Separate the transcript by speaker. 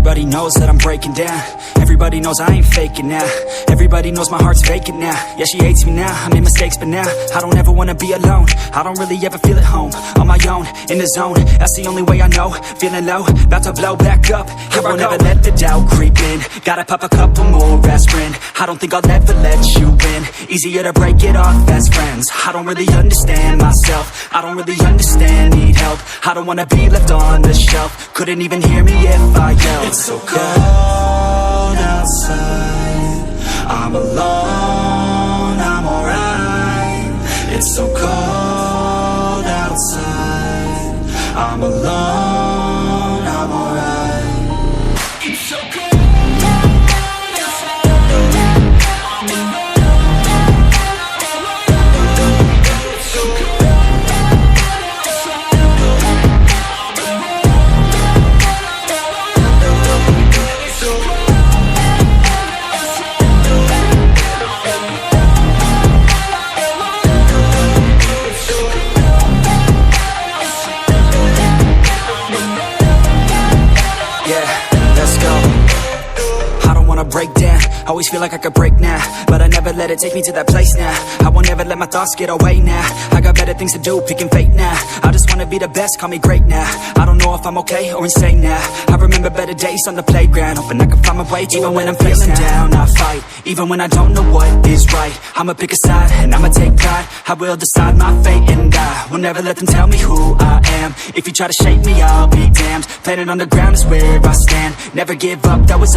Speaker 1: Everybody knows that I'm breaking down. Everybody knows I ain't faking now. Everybody knows my heart's vacant now. Yeah, she hates me now, I made mistakes but now I don't ever wanna be alone. I don't really ever feel at home. On my own, in the zone, that's the only way I know. Feeling low, about to blow back up. Here I never let the doubt creep in. Gotta pop a couple more aspirin. I don't think I'll ever let you in. Easier to break it off as friends. I don't really understand myself. I don't really understand, need help. I don't wanna be left on the shelf. Couldn't even hear me if I yelled.
Speaker 2: It's so cold outside, I'm alone, I'm alright. It's so cold outside, I'm alone, I'm alright. It's so cold.
Speaker 1: Break down, always feel like I could break now, but I never let it take me to that place now. I won't ever let my thoughts get away now. I got better things to do, picking fate now. I just wanna be the best, call me great now. I don't know if I'm okay or insane now. I remember better days on the playground, hoping I can find my way. Even when I'm feeling down, I fight. Even when I don't know what is right, I'ma pick a side and I'ma take pride. I will decide my fate and I will never let them tell me who I am. If you try to shake me, I'll be damned. Planet on the ground is where I stand. Never give up, that was